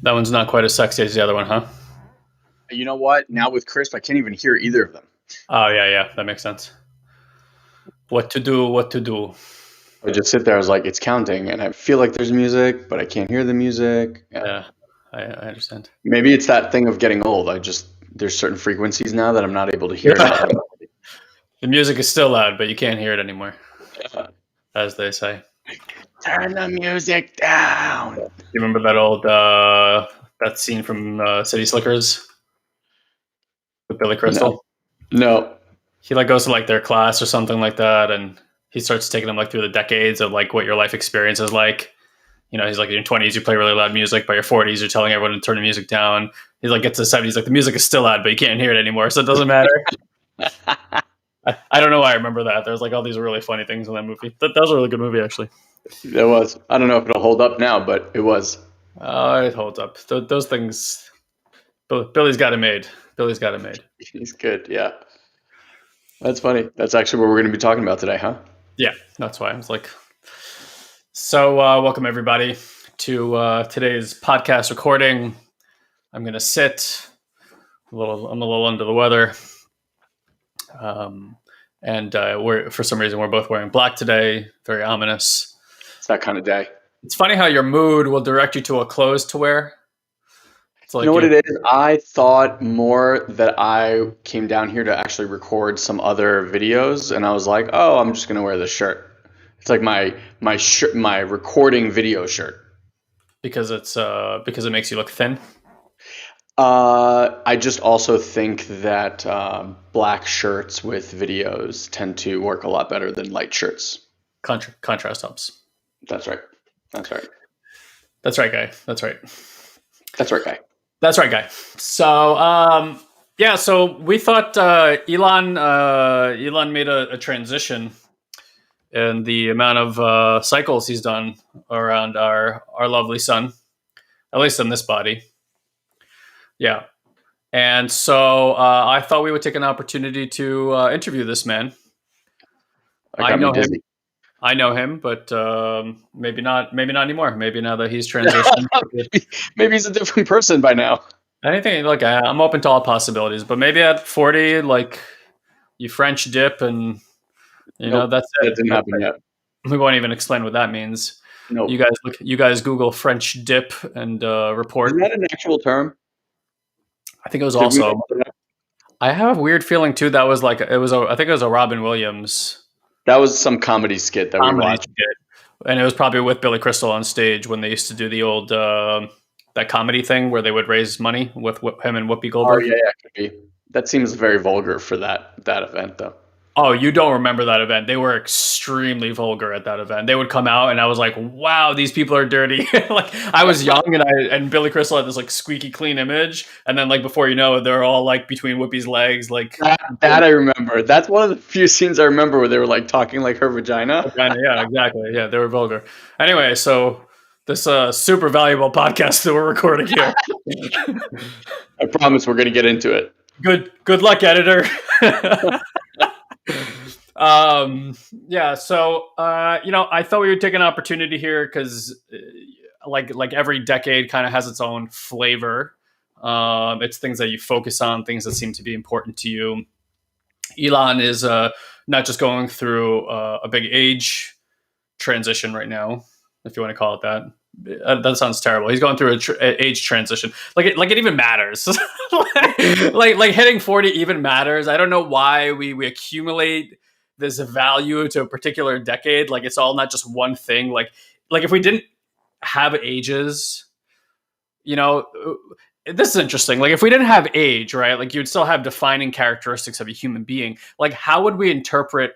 That one's not quite as sexy as the other one, huh? You know what? Now with Crisp, I can't even hear either of them. Oh, yeah. That makes sense. What to do. I just sit there, I was like, it's counting, and I feel like there's music, but I can't hear the music. Yeah, I understand. Maybe it's that thing of getting old. There's certain frequencies now that I'm not able to hear. The music is still loud, but you can't hear it anymore, Yeah. as they say. Turn the music down. You remember that old that scene from City Slickers with Billy Crystal? No. He goes to their class or something like that, and he starts taking them through the decades of what your life experience is like. He's in your 20s, you play really loud music. By your 40s, you're telling everyone to turn the music down. He's gets to the 70s, the music is still loud, but you can't hear it anymore, so it doesn't matter. I don't know why I remember that. There's all these really funny things in that movie. That was a really good movie, actually. It was. I don't know if it'll hold up now, but it was. It holds up. Those things. Billy's got it made. He's good. Yeah. That's funny. That's actually what we're going to be talking about today, huh? Yeah, that's why I was So welcome everybody to today's podcast recording. I'm going to sit. I'm a little under the weather. And for some reason we're both wearing black today. Very ominous. It's that kind of day. It's funny how your mood will direct you to a clothes to wear. You know what it is? I thought more that I came down here to actually record some other videos, and I was like, "Oh, I'm just gonna wear this shirt." It's like my shirt, my recording video shirt. Because it makes you look thin. I just also think that black shirts with videos tend to work a lot better than light shirts. Contrast helps. That's right, guy. That's right, guy. So, so we thought Ilan made a transition in the amount of cycles he's done around our lovely sun, at least in this body. Yeah. And so I thought we would take an opportunity to interview this man. I know him, but maybe not anymore. Maybe now that he's transitioned. Maybe he's a different person by now. Anything, I'm open to all possibilities, but maybe at 40, you French dip and that's it. That didn't happen yet. We won't even explain what that means. No. You guys Google French dip and report. Isn't that an actual term? I think it was also. I have a weird feeling too. That was I think it was a Robin Williams. That was some comedy skit that we watched. And it was probably with Billy Crystal on stage when they used to do the old that comedy thing where they would raise money with him and Whoopi Goldberg. Oh yeah, it could be. That seems very vulgar for that event, though. Oh, you don't remember that event? They were extremely vulgar at that event. They would come out, and I was like, "Wow, these people are dirty." I was young, and Billy Crystal had this squeaky clean image, and then before you know it, they're all between Whoopi's legs, that I remember. That's one of the few scenes I remember where they were talking like her vagina. Yeah, exactly. Yeah, they were vulgar. Anyway, so this super valuable podcast that we're recording here. I promise we're going to get into it. Good luck, editor. So I thought we would take an opportunity here because like every decade kind of has its own flavor. It's things that you focus on, things that seem to be important to you. Ilan is not just going through a big age transition right now, if you want to call it that. That sounds terrible. He's going through an age transition. It even matters. like hitting 40 even matters. I don't know why we accumulate this value to a particular decade. It's all not just one thing. If we didn't have ages, this is interesting. If we didn't have age, right? You'd still have defining characteristics of a human being. How would we interpret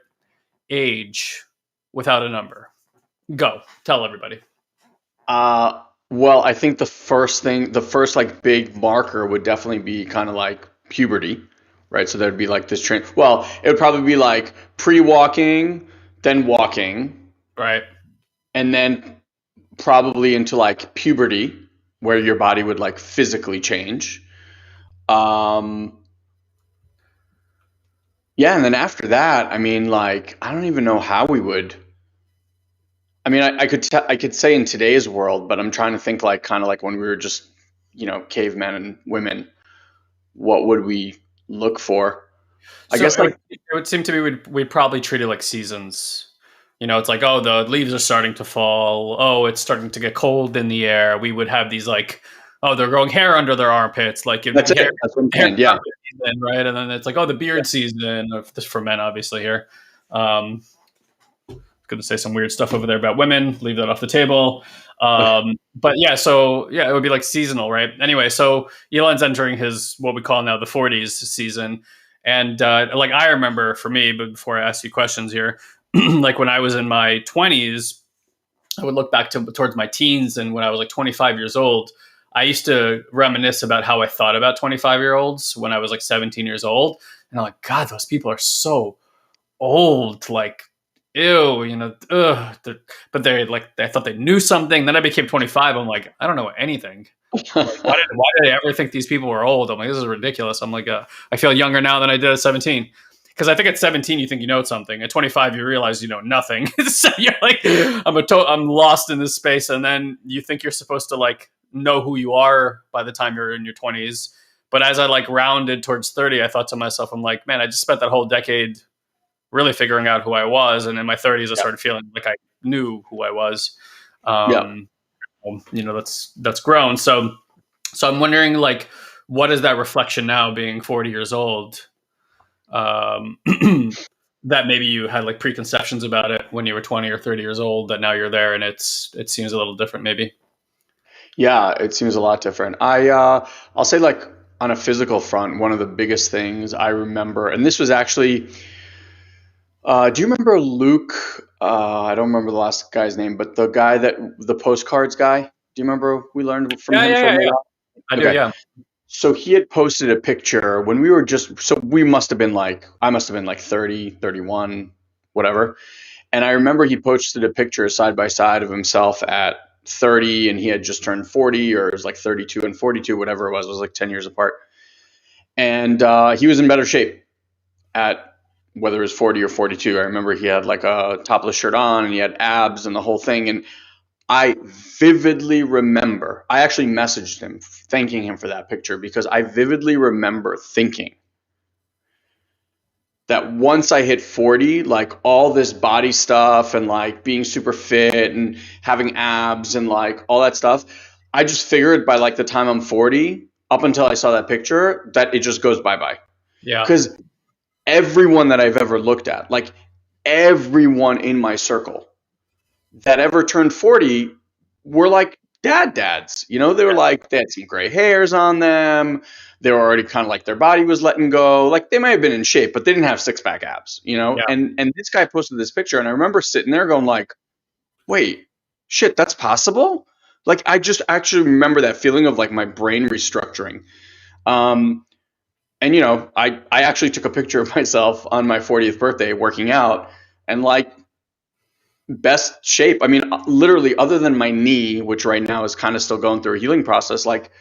age without a number? Go tell everybody. Well, I think the first like big marker would definitely be kind of like puberty, right? So there'd be like this train. Well, it would probably be like pre-walking, then walking, Right. and then probably into like puberty, where your body would like physically change. Um, yeah, and then after that, I mean, like I don't even know how we would. I mean, I could say in today's world, but I'm trying to think like kind of like when we were just cavemen and women. What would we look for? I So guess like it would seem to me we'd probably treat it like seasons. It's like, oh, the leaves are starting to fall. Oh, it's starting to get cold in the air. We would have these like, oh, they're growing hair under their armpits, like it'd that's be it. hair, That's what I'm hair saying. Yeah. season, right? And then it's like, oh, the beard season. This for men, obviously here. Um, going to say some weird stuff over there about women. Leave that off the table. But yeah, so yeah, it would be like seasonal, right? Anyway, so Elon's entering his what we call now the 40s season, and like I remember for me, but before I ask you questions here, like when I was in my 20s, I would look back towards my teens, and when I was like 25 years old, I used to reminisce about how I thought about 25-year-olds when I was like 17 years old, and I'm like, God, those people are so old, like ew, ugh. But they like I thought they knew something. Then I became 25. I'm like, I don't know anything. Like, why did I ever think these people were old? I'm like, this is ridiculous. I'm like, I feel younger now than I did at 17. Because I think at 17 you think you know something. At 25 you realize you know nothing. So you're like, I'm lost in this space, and then you think you're supposed to like know who you are by the time you're in your 20s. But as I like rounded towards 30, I thought to myself, I'm like, man, I just spent that whole decade really figuring out who I was. And in my 30s, I Yeah. started feeling like I knew who I was. Yeah. Um, that's grown. So I'm wondering, like, what is that reflection now, being 40 years old? Um, that maybe you had like preconceptions about it when you were 20 or 30 years old. That now you're there, and it seems a little different, maybe. Yeah. It seems a lot different. I'll say like on a physical front, one of the biggest things I remember, and this was actually, do you remember Luke? I don't remember the last guy's name, but the guy the postcards guy. Do you remember we learned from Yeah, him yeah, for a yeah, yeah. little I while? do. Okay. Yeah, So he had posted a picture when we were so we must have been like, I must have been like 30, 31, whatever. And I remember he posted a picture side by side of himself at 30 and he had just turned 40, or it was like 32 and 42, whatever it was like 10 years apart. And he was in better shape at whether it was 40 or 42. I remember he had like a topless shirt on and he had abs and the whole thing. And I vividly remember, I actually messaged him thanking him for that picture because I vividly remember thinking that once I hit 40, like all this body stuff and like being super fit and having abs and like all that stuff, I just figured by like the time I'm 40, up until I saw that picture, that it just goes bye bye. yeah, Because everyone that I've ever looked at, like everyone in my circle that ever turned 40 were like dads. They were yeah, like, they had some gray hairs on them. They were already kind of like their body was letting go. Like they may have been in shape, but they didn't have six pack abs. yeah, And this guy posted this picture and I remember sitting there going like, wait, shit, that's possible? Like I just actually remember that feeling of like my brain restructuring. Um, and I actually took a picture of myself on my 40th birthday working out and like best shape. I mean, literally, other than my knee, which right now is kind of still going through a healing process, like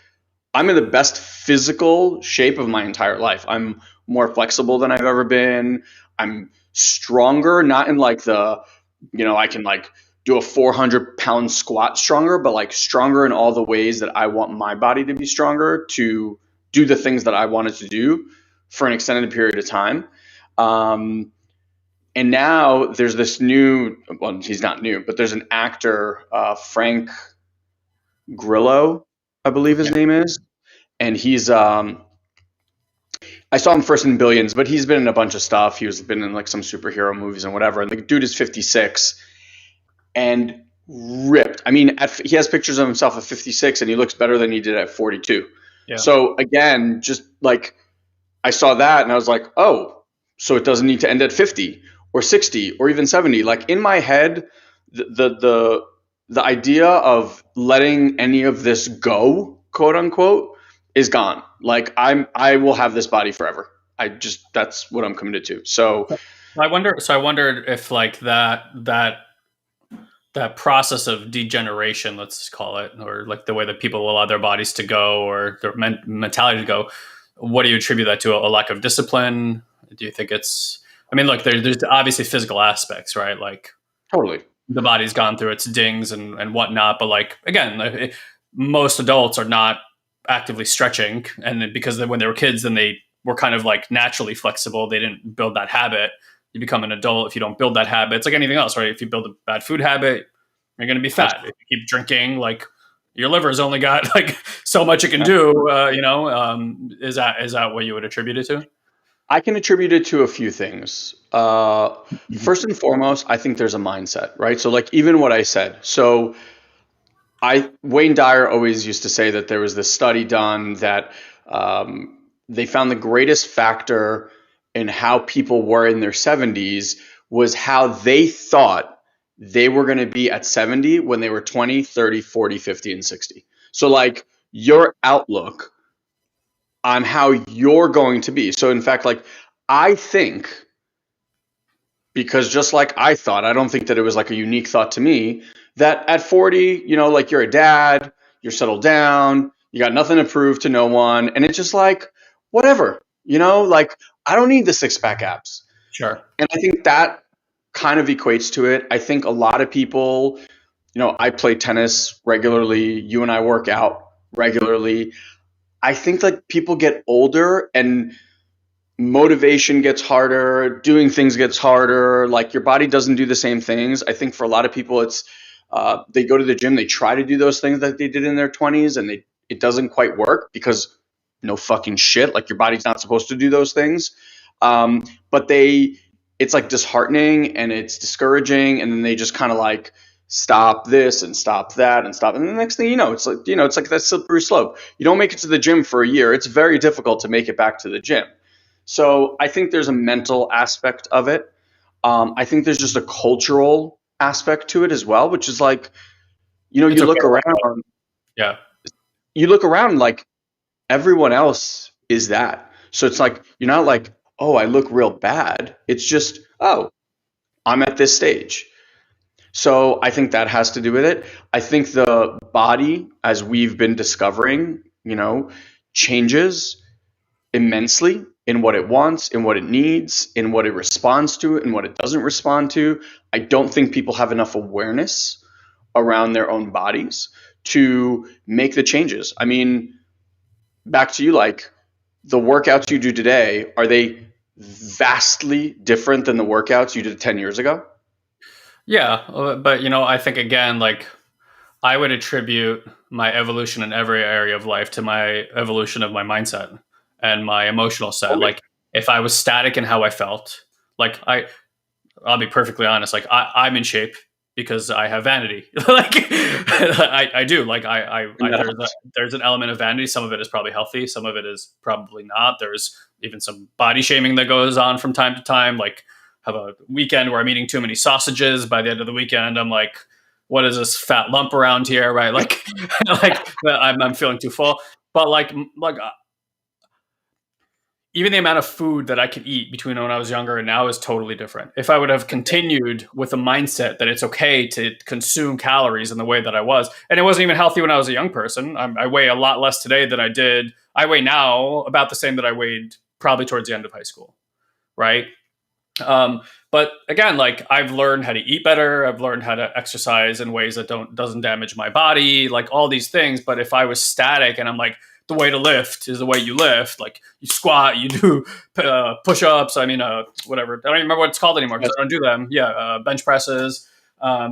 I'm in the best physical shape of my entire life. I'm more flexible than I've ever been. I'm stronger, not in like I can like do a 400-pound squat stronger, but like stronger in all the ways that I want my body to be stronger to do the things that I wanted to do for an extended period of time. Um, and now there's this new, well, he's not new, but there's an actor, Frank Grillo, I believe his yeah. name is. And I saw him first in Billions, but he's been in a bunch of stuff. He was been in like some superhero movies and whatever. And the dude is 56 and ripped. I mean, he has pictures of himself at 56 and he looks better than he did at 42. Yeah. So again, just like I saw that and I was like, oh, so it doesn't need to end at 50 or 60 or even 70. Like in my head, the the idea of letting any of this go, quote unquote, is gone. Like I will have this body forever. That's what I'm committed to. So I wondered if like that process of degeneration, let's call it, or like the way that people allow their bodies to go or their mentality to go, what do you attribute that to? A lack of discipline? Do you think it's, I mean, look, there's obviously physical aspects, right? Like totally. the body's gone through its dings and whatnot, but like, again, most adults are not actively stretching. And because when they were kids, then they were kind of like naturally flexible. They didn't build that habit. You become an adult if you don't build that habit. It's like anything else, right? If you build a bad food habit, you're going to be fat. If you keep drinking, like your liver's only got like so much it can do. Is that what you would attribute it to? I can attribute it to a few things. First and foremost, I think there's a mindset, right? So like even what I said. So Wayne Dyer always used to say that there was this study done that they found the greatest factor in how people were in their 70s was how they thought they were going to be at 70 when they were 20, 30, 40, 50, and 60. So like your outlook on how you're going to be. So in fact, like I think, because just like I thought, I don't think that it was like a unique thought to me, that at 40, like you're a dad, you're settled down, you got nothing to prove to no one. And it's just like, whatever, like I don't need the six pack abs. Sure. And I think that kind of equates to it. I think a lot of people, I play tennis regularly. You and I work out regularly. I think like people get older and motivation gets harder, doing things gets harder, like your body doesn't do the same things. I think for a lot of people it's they go to the gym, they try to do those things that they did in their 20s and it doesn't quite work because no fucking shit, like your body's not supposed to do those things. But it's like disheartening and it's discouraging, and then they just kind of like stop this and stop that and stop, and the next thing it's like that slippery slope. You don't make it to the gym for a year, it's very difficult to make it back to the gym. So I think there's a mental aspect of it. I think there's just a cultural aspect to it as well, which is like, you It's look okay. around, Yeah. you look around like everyone else is that. So it's like, you're not like, oh, I look real bad. It's just, oh, I'm at this stage. So I think that has to do with it. I think the body, as we've been discovering, changes immensely in what it wants, in what it needs, in what it responds to, and what it doesn't respond to. I don't think people have enough awareness around their own bodies to make the changes. I mean, back to you, like the workouts you do today, are they vastly different than the workouts you did 10 years ago? Yeah. But, I think again, like I would attribute my evolution in every area of life to my evolution of my mindset and my emotional set. Okay. Like if I was static in how I felt, like I'll be perfectly honest, like I'm in shape because I have vanity. Like I do. Like there's an element of vanity. Some of it is probably healthy. Some of it is probably not. There's even some body shaming that goes on from time to time. Like have a weekend where I'm eating too many sausages. By the end of the weekend, I'm like, what is this fat lump around here? Right. Like, like I'm feeling too full, but like even the amount of food that I could eat between when I was younger and now is totally different. If I would have continued with a mindset that it's okay to consume calories in the way that I was, and it wasn't even healthy when I was a young person. I weigh a lot less today than I did. I weigh now about the same that I weighed probably towards the end of high school. Right. But again, like I've learned how to eat better. I've learned how to exercise in ways that doesn't damage my body, like all these things. But if I was static and I'm like, the way to lift is the way you lift, like you squat, you do push-ups. I mean, whatever. I don't even remember what it's called anymore because I don't do them. Yeah. Bench presses,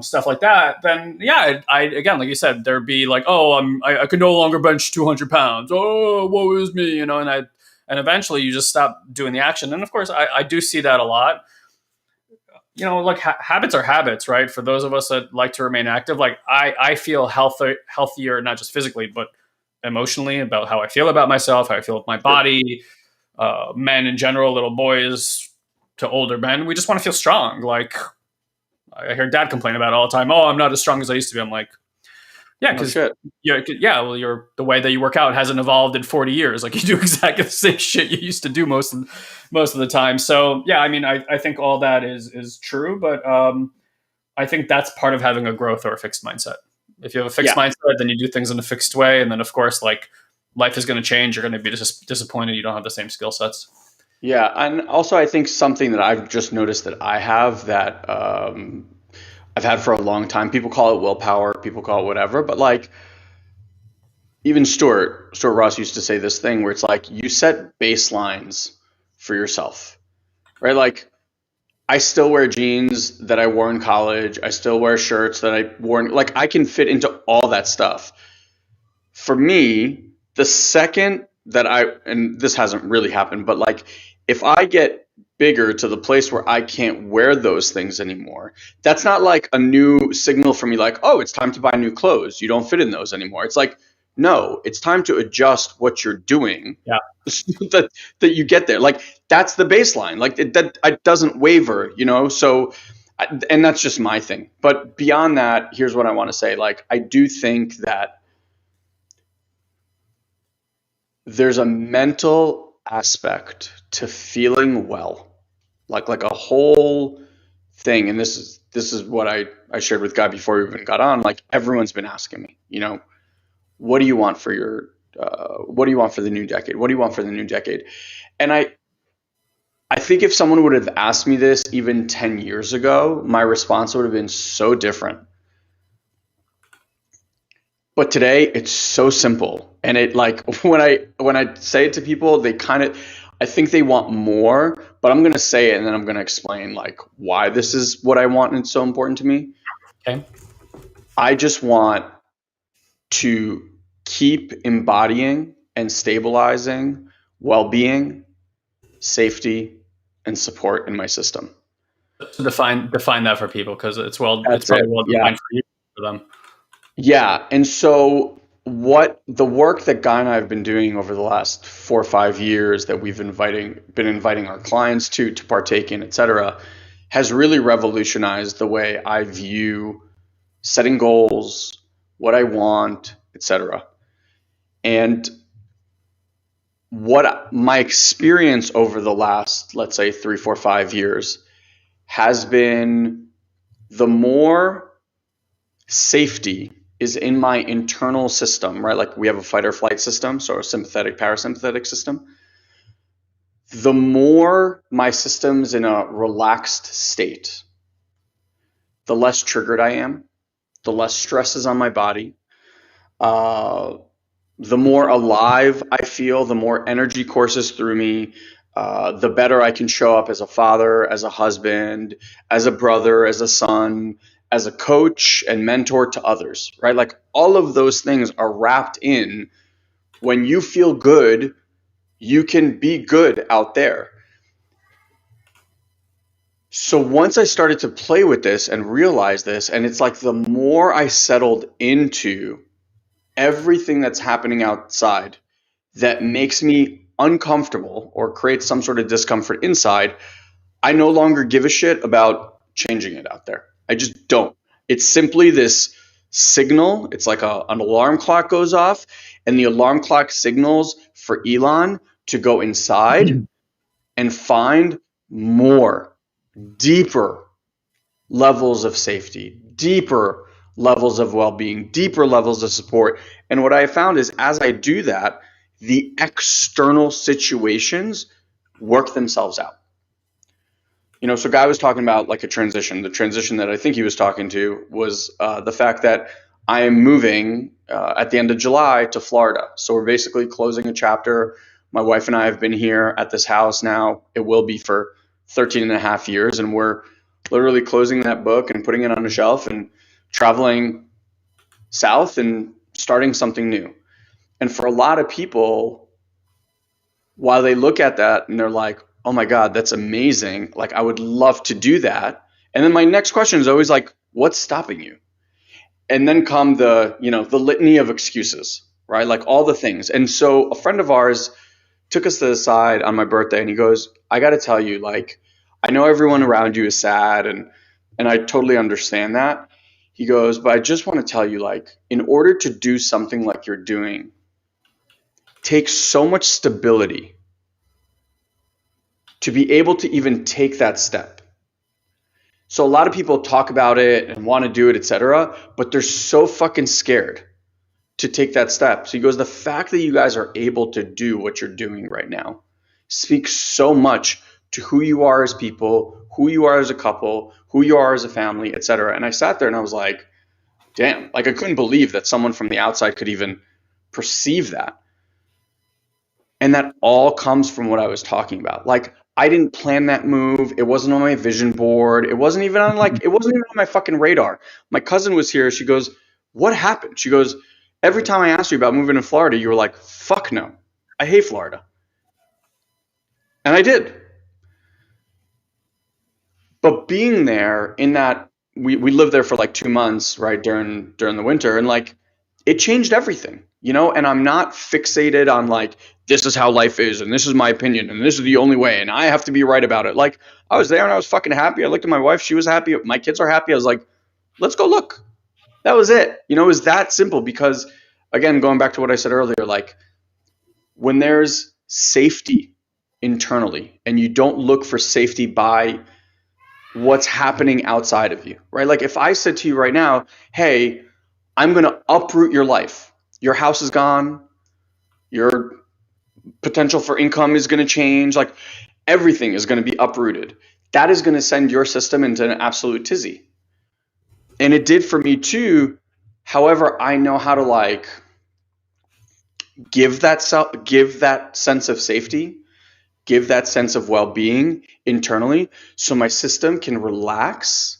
stuff like that. Then yeah, I again, like you said, there'd be like, oh, I could no longer bench 200 pounds. Oh, woe is me, and eventually you just stop doing the action. And of course, I do see that a lot. Like habits are habits, right? For those of us that like to remain active, like I feel healthier, not just physically, but emotionally about how I feel about myself, how I feel with my body. Men in general, little boys to older men, we just want to feel strong. Like I hear dad complain about it all the time. Oh, I'm not as strong as I used to be. I'm like, yeah, No because shit. well, the way that you work out hasn't evolved in 40 years. Like you do exactly the same shit you used to do most of the time. So yeah, I mean, I think all that is true, but I think that's part of having a growth or a fixed mindset. If you have a fixed Yeah. mindset, then you do things in a fixed way, and then of course, like life is going to change. You're going to be disappointed you don't have the same skill sets. Yeah, and also I think something that I've just noticed that I have that I've had for a long time. People call it willpower, people call it whatever, but like even Stuart Ross used to say this thing where it's like you set baselines for yourself, right? Like I still wear jeans that I wore in college. I still wear shirts that I wore. Like I can fit into all that stuff. For me, the second that and this hasn't really happened, but like if I get bigger to the place where I can't wear those things anymore, that's not like a new signal for me, like, oh, it's time to buy new clothes. You don't fit in those anymore. It's like, no, it's time to adjust what you're doing Yeah. so that you get there. Like that's the baseline. Like it doesn't waver, you know? So, and that's just my thing. But beyond that, here's what I want to say. Like, I do think that there's a mental aspect to feeling well, like a whole thing. And this is what I shared with Guy before we even got on. Like everyone's been asking me, you know, what do you want for your what do you want for the new decade? What do you want for the new decade? And I think if someone would have asked me this even 10 years ago, my response would have been so different. But today it's so simple. And it like when I say it to people, they kind of I think they want more, but I'm going to say it and then I'm going to explain like why this is what I want and it's so important to me. Okay. I just want to keep embodying and stabilizing well-being, safety, and support in my system. So define that for people because it's That's probably it. well Yeah. defined for you for them. Yeah. And so what the work that Guy and I have been doing over the last 4 or 5 years that we've been inviting our clients to partake in, et cetera, has really revolutionized the way I view setting goals, what I want, et cetera. And what my experience over the last, let's say 3, 4, 5 years has been the more safety is in my internal system, right? Like we have a fight or flight system, so a sympathetic, parasympathetic system. The more my system's in a relaxed state, the less triggered I am, the less stress is on my body, uh, the more alive I feel, the more energy courses through me, the better I can show up as a father, as a husband, as a brother, as a son, as a coach and mentor to others, right? Like all of those things are wrapped in when you feel good, you can be good out there. So once I started to play with this and realize this, and it's like the more I settled into everything that's happening outside that makes me uncomfortable or creates some sort of discomfort inside, I no longer give a shit about changing it out there. I just don't. It's simply this signal. It's like an alarm clock goes off, and the alarm clock signals for Ilan to go inside and find more, deeper levels of safety, deeper levels of well-being, deeper levels of support. And what I found is as I do that, the external situations work themselves out. You know, so Guy was talking about like a transition. The transition that I think he was talking to was the fact that I am moving at the end of July to Florida. So we're basically closing a chapter. My wife and I have been here at this house now. It will be for 13 and a half years. And we're literally closing that book and putting it on a shelf and traveling south and starting something new. And for a lot of people, while they look at that and they're like, oh my God, that's amazing. Like, I would love to do that. And then my next question is always like, what's stopping you? And then come the litany of excuses, right? Like all the things. And so a friend of ours took us to the side on my birthday and he goes, I got to tell you, like, I know everyone around you is sad and And I totally understand that. He goes, but I just want to tell you, like, in order to do something like you're doing, takes so much stability to be able to even take that step. So a lot of people talk about it and want to do it, etc., but they're so fucking scared to take that step. So he goes, the fact that you guys are able to do what you're doing right now speaks so much to who you are as people, who you are as a couple, who you are as a family, etc. And I sat there and I was like, damn, like I couldn't believe that someone from the outside could even perceive that. And that all comes from what I was talking about. Like, I didn't plan that move. It wasn't on my vision board. It wasn't even on my fucking radar. My cousin was here. She goes, what happened? She goes, every time I asked you about moving to Florida, you were like, fuck no. I hate Florida. And I did. But being there in that, we lived there for like 2 months, right, during the winter, and like it changed everything, and I'm not fixated on like this is how life is and this is my opinion and this is the only way and I have to be right about it. Like, I was there and I was fucking happy. I looked at my wife, she was happy, my kids are happy. I was like, let's go look. That was it. It was that simple. Because again, going back to what I said earlier, like when there's safety internally and you don't look for safety by what's happening outside of you, right? Like if I said to you right now, hey, I'm going to uproot your life. Your house is gone. Your potential for income is going to change. Like everything is going to be uprooted. That is going to send your system into an absolute tizzy. And it did for me too. However, I know how to like give that sense of safety, give that sense of well-being internally so my system can relax.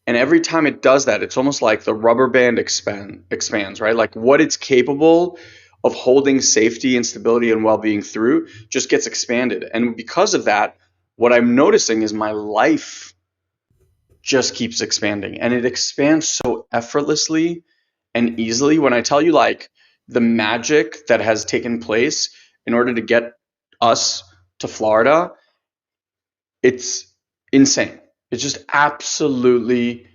And every time it does that, it's almost like the rubber band expands, right? Like what it's capable of holding safety and stability and well-being through just gets expanded. And because of that, what I'm noticing is my life just keeps expanding, and it expands so effortlessly and easily. When I tell you like the magic that has taken place in order to get us to Florida, it's insane. It's just absolutely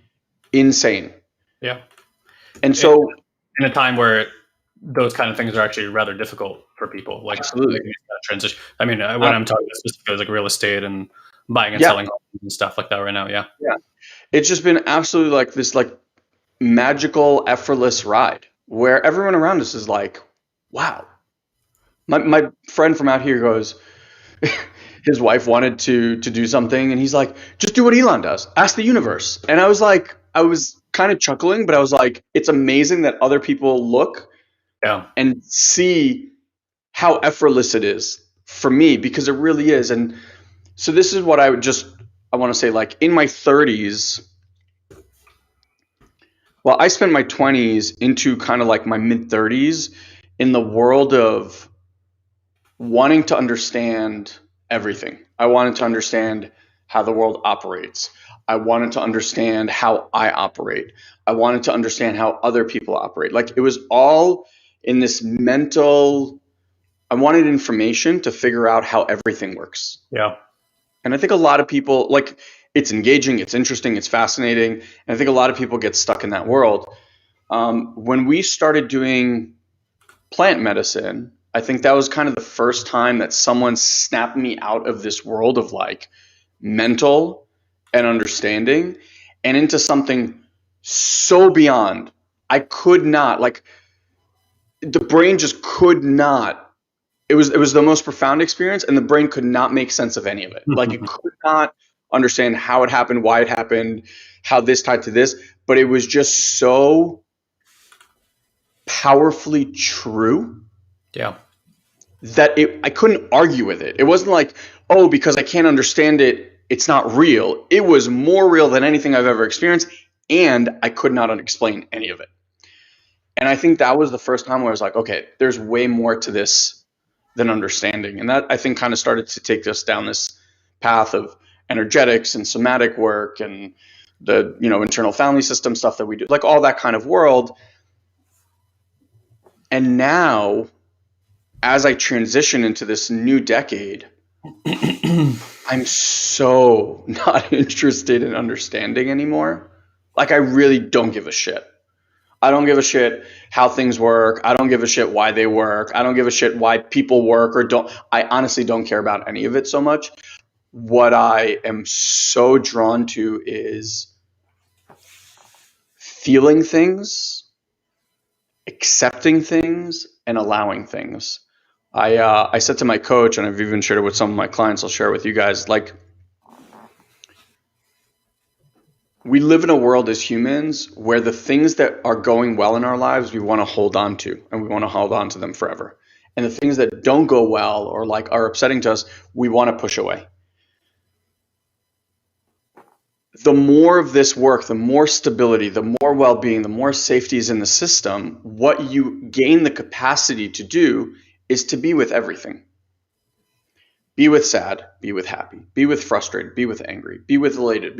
insane. Yeah. And so in a time where those kind of things are actually rather difficult for people, like absolutely transition. I mean, when I'm talking specifically like real estate and buying and selling homes and stuff like that right now. Yeah. It's just been absolutely like this like magical, effortless ride where everyone around us is like, wow. My friend from out here goes, his wife wanted to do something and he's like, just do what Ilan does. Ask the universe. And I was like, I was kind of chuckling, but I was like, it's amazing that other people look and see how effortless it is for me, because it really is. And so this is what I want to say, like in my 30s, well, I spent my 20s into kind of like my mid 30s in the world of wanting to understand everything. I wanted to understand how the world operates. I wanted to understand how I operate. I wanted to understand how other people operate. Like it was all in this mental, I wanted information to figure out how everything works. Yeah. And I think a lot of people, like, it's engaging, it's interesting, it's fascinating. And I think a lot of people get stuck in that world. When we started doing plant medicine, I think that was kind of the first time that someone snapped me out of this world of like mental and understanding and into something so beyond. I could not, like, the brain just could not. It was the most profound experience, and the brain could not make sense of any of it. Like it could not understand how it happened, why it happened, how this tied to this, but it was just so powerfully true. Yeah. That I couldn't argue with it. It wasn't like, oh, because I can't understand it, it's not real. It was more real than anything I've ever experienced, and I could not explain any of it. And I think that was the first time where I was like, okay, there's way more to this than understanding. And that, I think, kind of started to take us down this path of energetics and somatic work and the, internal family system stuff that we do, like all that kind of world. And now, as I transition into this new decade, I'm so not interested in understanding anymore. Like, I really don't give a shit. I don't give a shit how things work. I don't give a shit why they work. I don't give a shit why people work or don't. I honestly don't care about any of it so much. What I am so drawn to is feeling things, accepting things, and allowing things. I said to my coach, and I've even shared it with some of my clients. I'll share it with you guys. Like, we live in a world as humans where the things that are going well in our lives we want to hold on to, and we want to hold on to them forever. And the things that don't go well or like are upsetting to us, we want to push away. The more of this work, the more stability, the more well-being, the more safety is in the system, what you gain the capacity to do is to be with everything. Be with sad, be with happy, be with frustrated, be with angry, be with elated,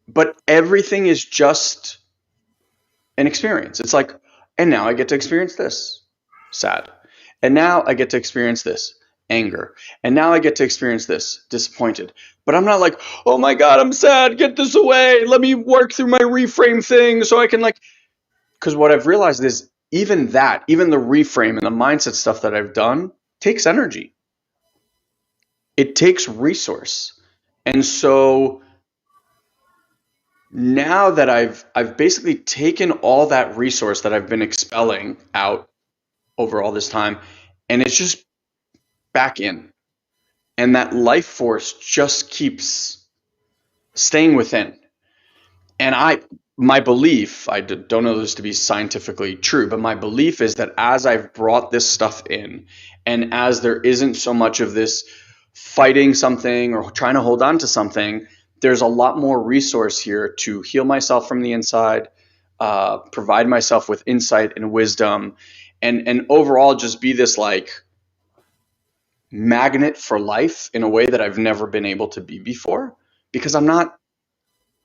but everything is just an experience. It's like, and now I get to experience this, sad. And now I get to experience this, anger. And now I get to experience this, disappointed. But I'm not like, oh my God, I'm sad, get this away. Let me work through my reframe thing so I can like, because what I've realized is even that, even the reframe and the mindset stuff that I've done takes energy. It takes resource. And so now that I've basically taken all that resource that I've been expelling out over all this time, and it's just back in. And that life force just keeps staying within. And my belief, don't know this to be scientifically true, but my belief is that as I've brought this stuff in, and as there isn't so much of this fighting something or trying to hold on to something, there's a lot more resource here to heal myself from the inside, provide myself with insight and wisdom, and overall just be this like magnet for life in a way that I've never been able to be before, because I'm not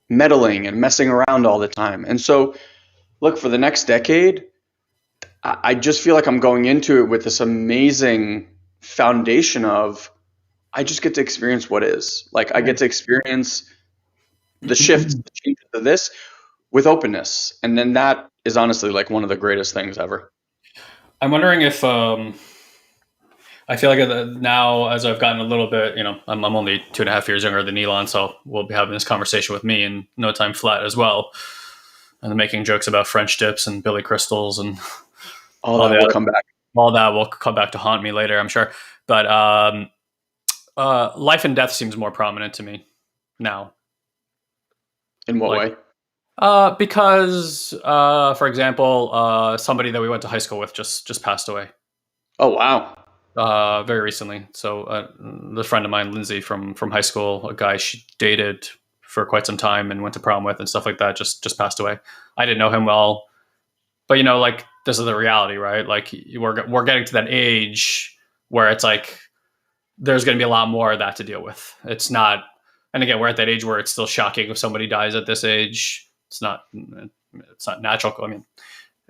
meddling and messing around all the time. And so, look, for the next decade, I just feel like I'm going into it with this amazing foundation of I just get to experience what is. Like, I get to experience the shifts, the changes of this with openness. And then that is honestly like one of the greatest things ever. I'm wondering if I feel like now, as I've gotten a little bit, I'm only 2.5 years younger than Ilan, so we'll be having this conversation with me in no time flat as well, and making jokes about French dips and Billy Crystals and All that will come back. all that will come back to haunt me later, I'm sure. But life and death seems more prominent to me now. In what way? Because, for example, somebody that we went to high school with just passed away. Oh, wow. Very recently. So the friend of mine, Lindsay from high school, a guy she dated for quite some time and went to prom with and stuff like that, just passed away. I didn't know him well, but like this is the reality, right? Like we're getting to that age where it's like there's going to be a lot more of that to deal with. It's not, and again, we're at that age where it's still shocking if somebody dies at this age. It's not natural. I mean,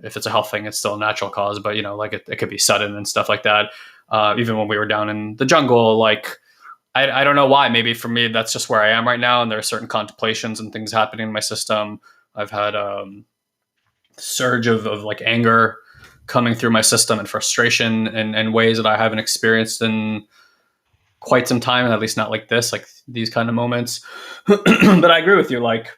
if it's a health thing, it's still a natural cause, but like it could be sudden and stuff like that. Even when we were down in the jungle, like I don't know why. Maybe for me, that's just where I am right now, and there are certain contemplations and things happening in my system. I've had surge of like anger coming through my system and frustration and ways that I haven't experienced in quite some time, and at least not like this, like these kind of moments. But I agree with you. Like,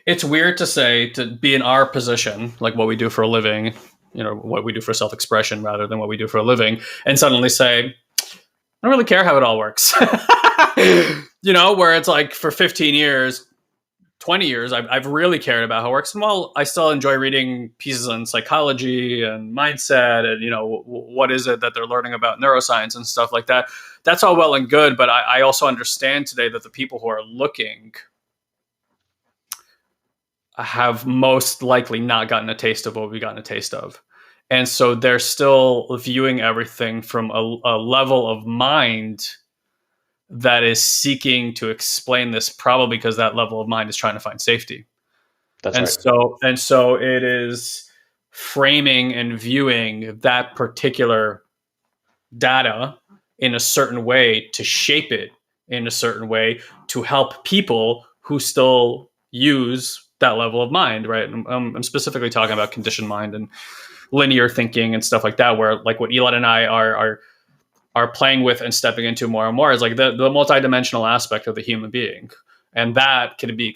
it's weird to say, to be in our position, like what we do for a living, what we do for self-expression rather than what we do for a living, and suddenly say, I don't really care how it all works. Where it's like for 15 years, 20 years, I've really cared about how it works. And while I still enjoy reading pieces on psychology and mindset and, what is it that they're learning about neuroscience and stuff like that, that's all well and good. But I also understand today that the people who are looking have most likely not gotten a taste of what we've gotten a taste of. And so they're still viewing everything from a level of mind that is seeking to explain this, probably because that level of mind is trying to find safety. That's right. So it is framing and viewing that particular data in a certain way to shape it in a certain way to help people who still use that level of mind, right? I'm specifically talking about conditioned mind and linear thinking and stuff like that, where like what Ilan and I are playing with and stepping into more and more is like the multidimensional aspect of the human being. And that can be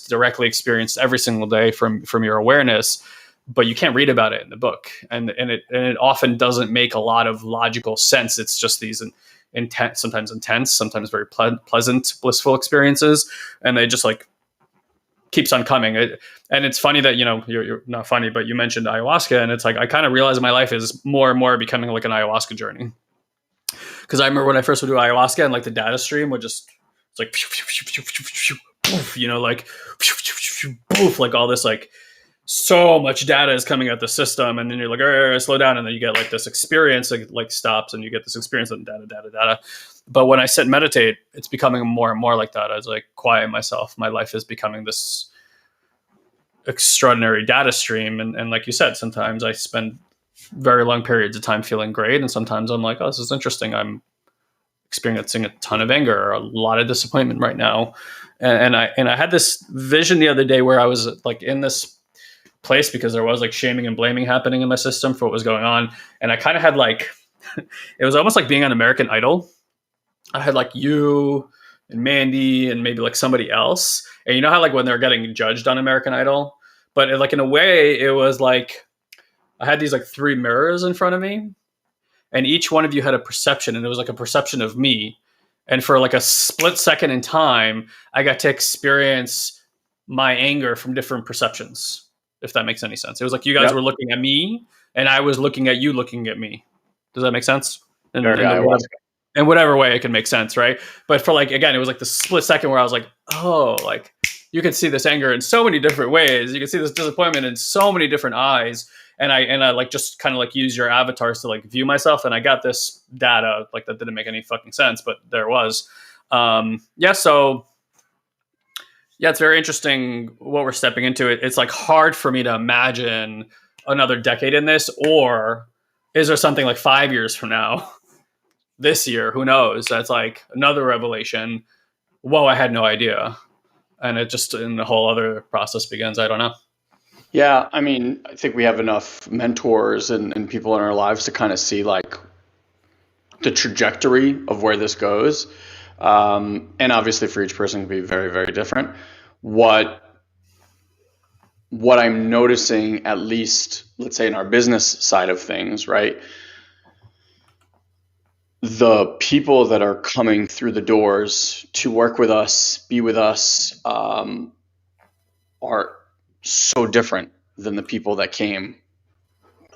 directly experienced every single day from your awareness, but you can't read about it in the book. And it often doesn't make a lot of logical sense. It's just these sometimes intense, sometimes very pleasant, blissful experiences. And they just like keeps on coming. And it's funny that, you're not funny, but you mentioned ayahuasca, and it's like, I kind of realize my life is more and more becoming like an ayahuasca journey. Because I remember when I first would do ayahuasca and like the data stream would just, it's like, like, like all this, like so much data is coming at the system. And then you're like, slow down. And then you get like this experience, like stops, and you get this experience of data. But when I sit and meditate, it's becoming more and more like that. As I quiet myself, my life is becoming this extraordinary data stream. And like you said, sometimes I spend very long periods of time feeling great, and sometimes I'm like, oh, this is interesting. I'm experiencing a ton of anger or a lot of disappointment right now. And I had this vision the other day where I was like in this place because there was like shaming and blaming happening in my system for what was going on. And I kind of had like, it was almost like being on American Idol. I had like you and Mandy and maybe like somebody else. And you know how like when they're getting judged on American Idol, but like in a way it was like, I had these like 3 mirrors in front of me, and each one of you had a perception, and it was like a perception of me. And for like a split second in time, I got to experience my anger from different perceptions, if that makes any sense. It was like you guys were looking at me, and I was looking at you looking at me. Does that make sense? In whatever way it can make sense, right? But for like, again, it was like the split second where I was like, oh, like you can see this anger in so many different ways. You can see this disappointment in so many different eyes. And I like just kind of like use your avatars to like view myself. And I got this data like that didn't make any fucking sense, but there was. So it's very interesting what we're stepping into. It's like hard for me to imagine another decade in this, or is there something like 5 years from now, this year, who knows? That's like another revelation. Whoa, I had no idea. And it just, in the whole other process begins. I don't know. Yeah, I mean, I think we have enough mentors and people in our lives to kind of see like the trajectory of where this goes. And obviously for each person it can be very, very different. What I'm noticing, at least, let's say in our business side of things, right? The people that are coming through the doors to work with us, be with us, are so different than the people that came,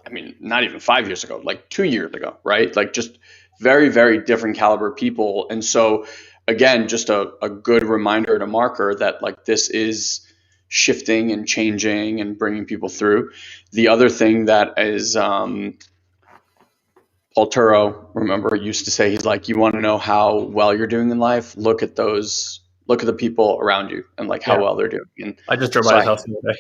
I mean, not even 5 years ago, like 2 years ago, right? Like just very, very different caliber people. And so again, just a good reminder and a marker that like this is shifting and changing and bringing people through. The other thing that is, Paul Turo, remember, used to say, he's like, you want to know how well you're doing in life? Look at the people around you and like how well they're doing. And I just drove by his house the other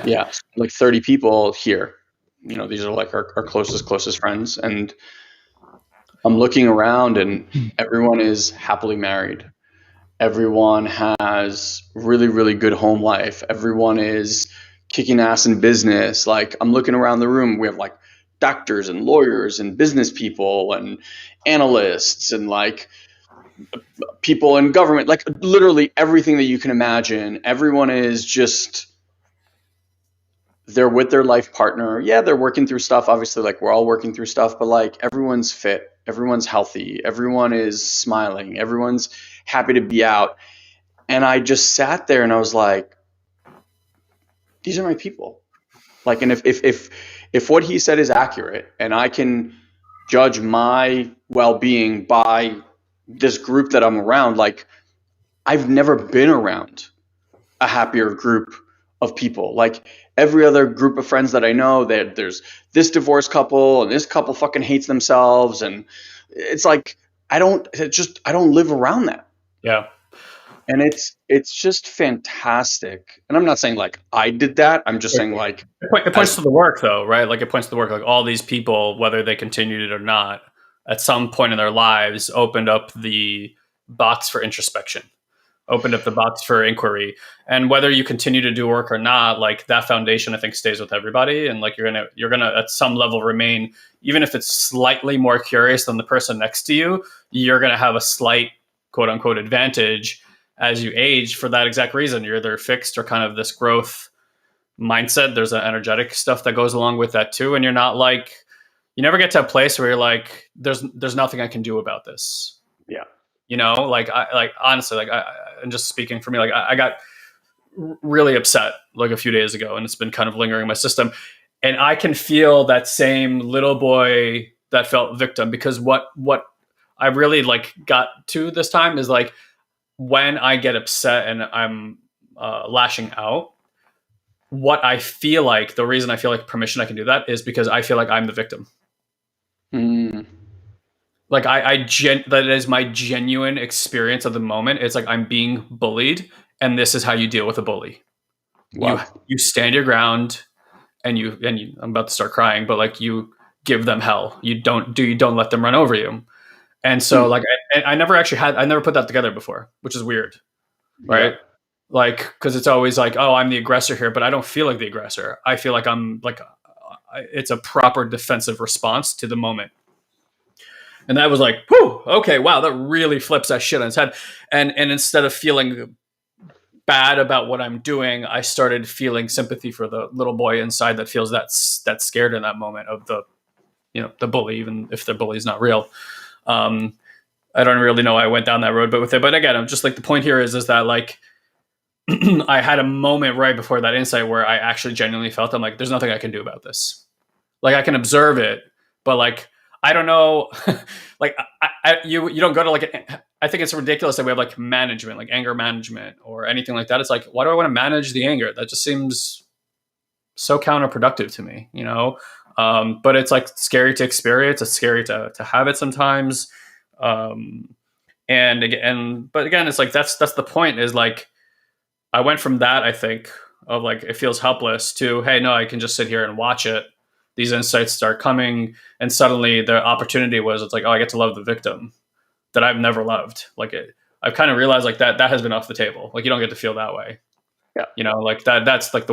day. Yeah, like 30 people here. These are like our closest friends. And I'm looking around and everyone is happily married. Everyone has really, really good home life. Everyone is kicking ass in business. Like I'm looking around the room, we have like doctors and lawyers and business people and analysts and like people in government, like literally everything that you can imagine. Everyone is just, they're with their life partner. Yeah, they're working through stuff. Obviously, like we're all working through stuff, but like everyone's fit, everyone's healthy, everyone is smiling, everyone's happy to be out. And I just sat there and I was like, these are my people. Like, and if what he said is accurate and I can judge my well-being by this group that I'm around, like I've never been around a happier group of people. Like every other group of friends that I know, that there's this divorced couple and this couple fucking hates themselves. And it's like, I don't live around that. Yeah. And it's just fantastic. And I'm not saying like I did that. I'm just saying like it points to the work though, right? Like it points to the work, like all these people, whether they continued it or not, at some point in their lives opened up the box for introspection, opened up the box for inquiry. And whether you continue to do work or not, like that foundation, I think, stays with everybody. And like you're gonna at some level remain, even if it's slightly more curious than the person next to you, you're gonna have a slight quote unquote advantage as you age for that exact reason. You're either fixed or kind of this growth mindset. There's an energetic stuff that goes along with that too. And you're not like, you never get to a place where you're like, there's nothing I can do about this. Yeah. You know, like honestly, like and just speaking for me, like I got really upset like a few days ago, and it's been kind of lingering in my system. And I can feel that same little boy that felt victim, because what I really like got to this time is like, when I get upset and I'm lashing out, what I feel like, the reason I feel like permission I can do that is because I feel like I'm the victim. Like that is my genuine experience of the moment. It's like I'm being bullied, and this is how you deal with a bully. Wow. You stand your ground, and you I'm about to start crying, but like you give them hell. You don't let them run over you. And so like I never put that together before, which is weird, right? Yeah. Like, because it's always like, oh, I'm the aggressor here, but I don't feel like the aggressor. I feel like I'm like, it's a proper defensive response to the moment. And that was like, whew, okay, wow, that really flips that shit on its head. And instead of feeling bad about what I'm doing, I started feeling sympathy for the little boy inside that feels that scared in that moment of the, the bully, even if the bully is not real. I don't really know why I went down that road, but again, I'm just like, the point here is that like, I had a moment right before that insight where I actually genuinely felt, I'm like, there's nothing I can do about this. Like I can observe it, but like, I don't know, like you don't go to like, I think it's ridiculous that we have like management, like anger management or anything like that. It's like, why do I want to manage the anger? That just seems so counterproductive to me, but it's like scary to experience. It's scary to have it sometimes. But again, it's like, that's the point, is like, I went from that, I think, of like, it feels helpless, to, hey, no, I can just sit here and watch it. These insights start coming, and suddenly the opportunity was, it's like, oh, I get to love the victim that I've never loved. Like I've kind of realized like that has been off the table. Like you don't get to feel that way. Yeah. Like that's like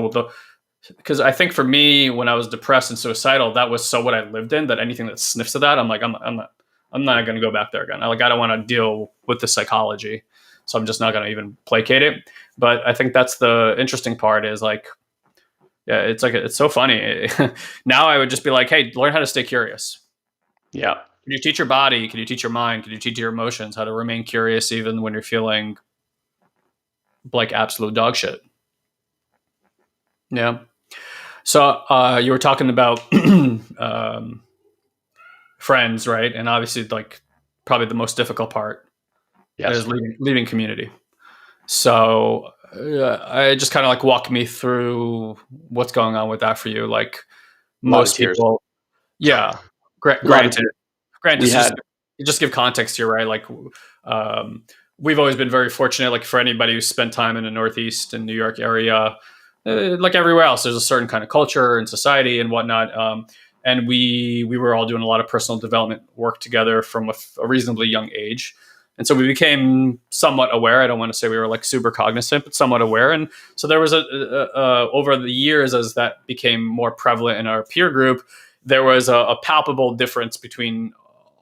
because I think for me, when I was depressed and suicidal, that was so what I lived in, that anything that sniffs of that, I'm like, I'm not going to go back there again. I don't want to deal with the psychology. So I'm just not going to even placate it. But I think that's the interesting part, is like, yeah, it's like, it's so funny. Now I would just be like, hey, learn how to stay curious. Yeah. Can you teach your body? Can you teach your mind? Can you teach your emotions how to remain curious even when you're feeling like absolute dog shit? Yeah. So you were talking about friends, right? And obviously, like, probably the most difficult part is leaving community. So I just kind of like walk me through what's going on with that for you. Like most people, yeah. Granted, just give context here, right? Like we've always been very fortunate. Like for anybody who's spent time in the Northeast and New York area, like everywhere else, there's a certain kind of culture and society and whatnot. And we were all doing a lot of personal development work together from a reasonably young age. And so we became somewhat aware. I don't want to say we were like super cognizant, but somewhat aware. And so there was over the years, as that became more prevalent in our peer group, there was a palpable difference between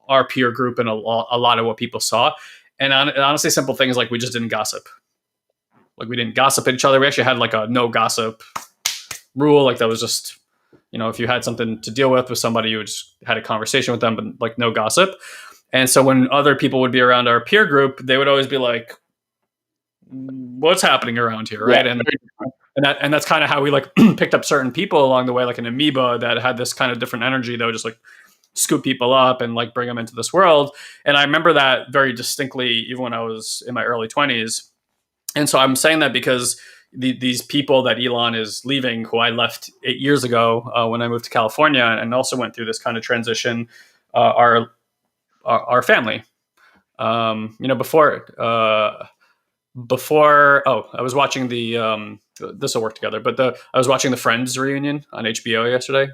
our peer group and a lot of what people saw. And honestly, simple things like we just didn't gossip. Like we didn't gossip at each other. We actually had like a no gossip rule. Like that was just, if you had something to deal with somebody, you just had a conversation with them, but like no gossip. And so when other people would be around our peer group, they would always be like, what's happening around here, right? Yeah. And that's kind of how we like picked up certain people along the way, like an amoeba that had this kind of different energy that would just like scoop people up and like bring them into this world. And I remember that very distinctly, even when I was in my early 20s. And so I'm saying that because these people that Ilan is leaving, who I left 8 years ago when I moved to California, and also went through this kind of transition, our family. Before I was watching this will work together, but I was watching the Friends reunion on HBO yesterday,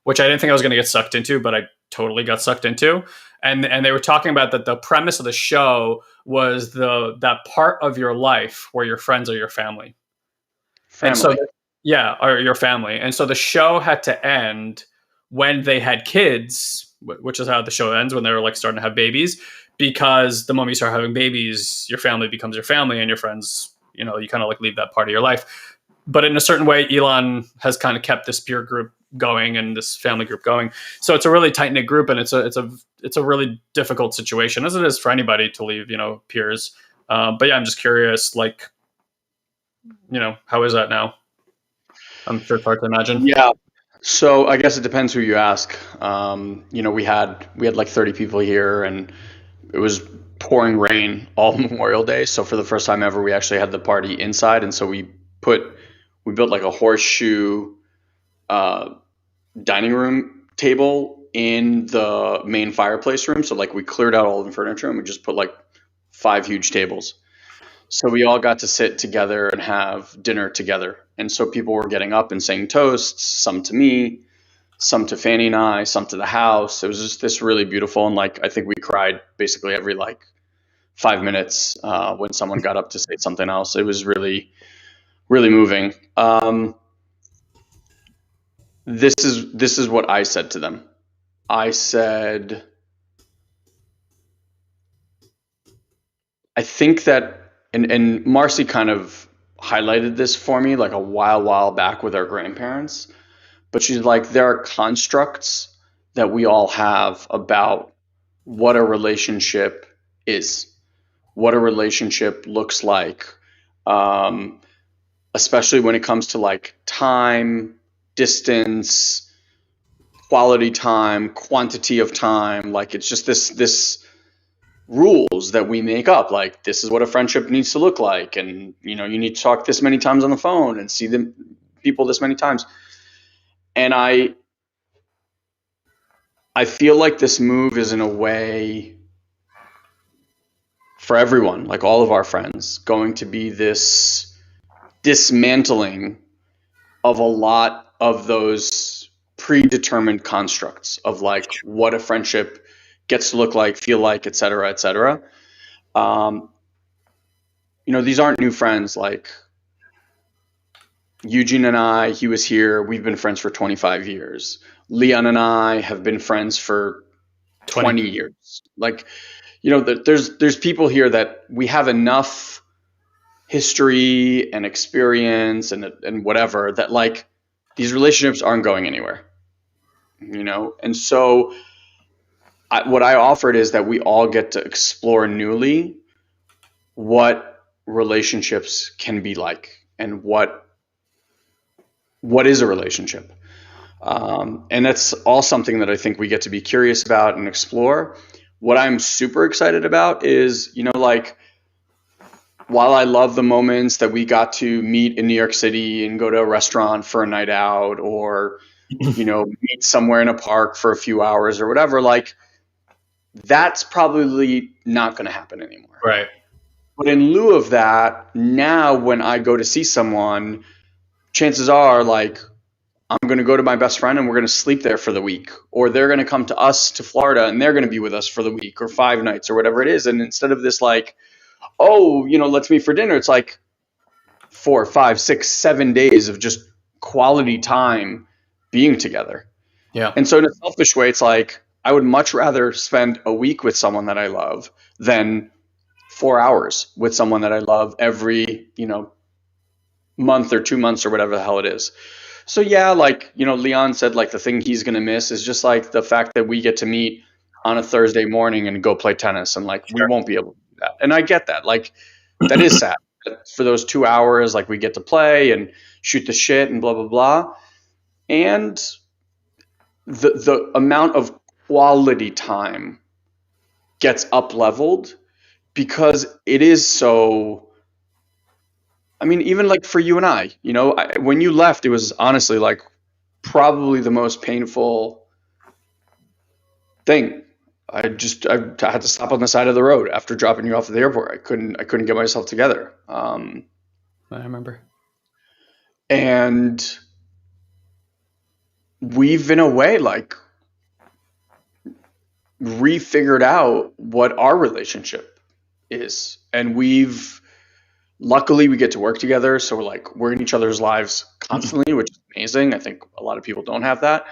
which I didn't think I was going to get sucked into, but I totally got sucked into. And they were talking about that the premise of the show was that part of your life where your friends are your family. And so, Family. yeah, or your family. And so the show had to end when they had kids, which is how the show ends, when they're like starting to have babies, because the moment you start having babies, your family becomes your family, and your friends, you kind of like leave that part of your life. But in a certain way, Ilan has kind of kept this peer group going and this family group going. So it's a really tight knit group, and it's a really difficult situation, as it is for anybody to leave, peers. But yeah, I'm just curious, like, how is that now? I'm sure it's hard to imagine. Yeah. So I guess it depends who you ask. We had like 30 people here, and it was pouring rain all Memorial Day. So for the first time ever, we actually had the party inside, and so we built like a horseshoe dining room table in the main fireplace room. So like we cleared out all the furniture and we just put like 5 huge tables. So we all got to sit together and have dinner together. And so people were getting up and saying toasts, some to me, some to Fanny and I, some to the house. It was just this really beautiful. And like, I think we cried basically every like 5 minutes when someone got up to say something else. It was really, really moving. This is what I said to them. I said, I think that, and Marcy kind of highlighted this for me like a while back with our grandparents, but she's like, there are constructs that we all have about what a relationship is, what a relationship looks like, um, especially when it comes to like time, distance, quality time, quantity of time. Like it's just this rules that we make up. Like this is what a friendship needs to look like, and you need to talk this many times on the phone and see the people this many times. And I feel like this move is in a way for everyone, like all of our friends, going to be this dismantling of a lot of those predetermined constructs of like what a friendship gets to look like, feel like, et cetera, et cetera. Um, these aren't new friends. Like Eugene and I, he was here. We've been friends for 25 years. Leon and I have been friends for 20 years. Like, there's people here that we have enough history and experience and whatever that like these relationships aren't going anywhere. And so what I offered is that we all get to explore newly what relationships can be like and what is a relationship. And that's all something that I think we get to be curious about and explore. What I'm super excited about is, like, while I love the moments that we got to meet in New York City and go to a restaurant for a night out or, meet somewhere in a park for a few hours or whatever, like, that's probably not going to happen anymore. Right. But in lieu of that, now when I go to see someone, chances are like I'm going to go to my best friend and we're going to sleep there for the week, or they're going to come to us to Florida and they're going to be with us for the week or 5 nights or whatever it is. And instead of this like, oh, let's meet for dinner, it's like 4, 5, 6, 7 days of just quality time being together. Yeah. And so in a selfish way, it's like I would much rather spend a week with someone that I love than 4 hours with someone that I love every, month or 2 months or whatever the hell it is. So yeah, like, Leon said, like the thing he's going to miss is just like the fact that we get to meet on a Thursday morning and go play tennis, and like, we won't be able to do that. And I get that. Like, that is sad. For those 2 hours, like we get to play and shoot the shit and blah, blah, blah. And the amount of quality time gets up leveled because it is so, I mean, even like for you and I, when you left, it was honestly like probably the most painful thing. I had to stop on the side of the road after dropping you off at the airport. I couldn't get myself together. I remember. And we've in a way like refigured out what our relationship is. And luckily we get to work together. So we're in each other's lives constantly, which is amazing. I think a lot of people don't have that.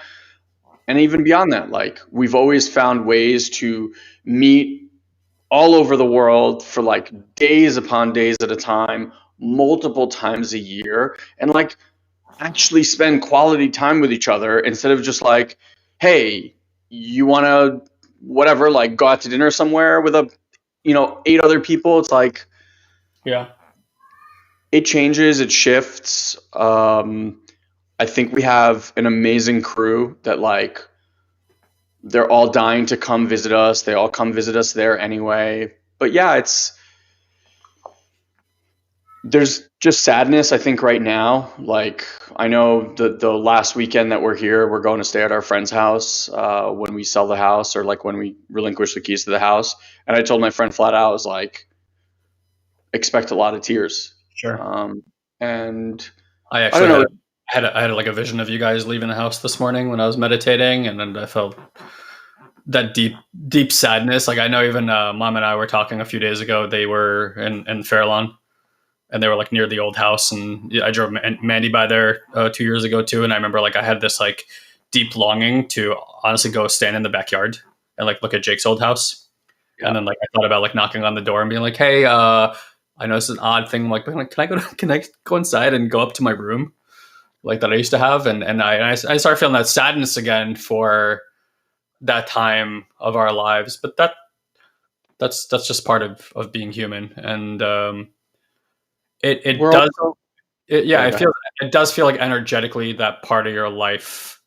And even beyond that, we've always found ways to meet all over the world for days upon days at a time, multiple times a year, and actually spend quality time with each other instead of just hey, you want to whatever, go out to dinner somewhere with 8 other people. It's Yeah. it changes, it shifts. I think we have an amazing crew that they're all dying to come visit us. They all come visit us there anyway. But yeah, there's just sadness, I think, right now. I know the last weekend that we're here, we're going to stay at our friend's house when we sell the house, or when we relinquish the keys to the house. And I told my friend flat out, I was expect a lot of tears. Sure. And I actually had a vision of you guys leaving the house this morning when I was meditating, and then I felt that deep sadness. I know even Mom and I were talking a few days ago. They were in Fairlawn, and they were near the old house, and I drove Mandy by there 2 years ago too. And I remember I had this deep longing to honestly go stand in the backyard and look at Jake's old house. Yeah. And then I thought about knocking on the door and being hey, I know this is an odd thing. Can I go inside and go up to my room that I used to have? And I started feeling that sadness again for that time of our lives. But that's just part of being human. And it does feel energetically that part of your life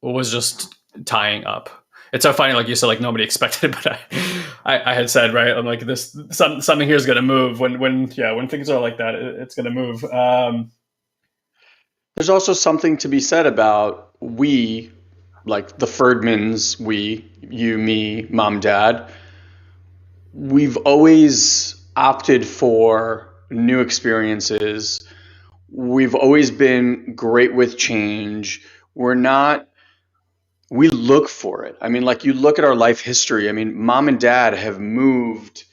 was just tying up. It's so funny, you said, nobody expected it, but I had said, right, I'm this something here is going to move when things are like that, it's going to move. There's also something to be said about the Ferdmans, you, me, mom, dad. We've always opted for new experiences. We've always been great with change. We look for it. I mean, you look at our life history. I mean, mom and dad have moved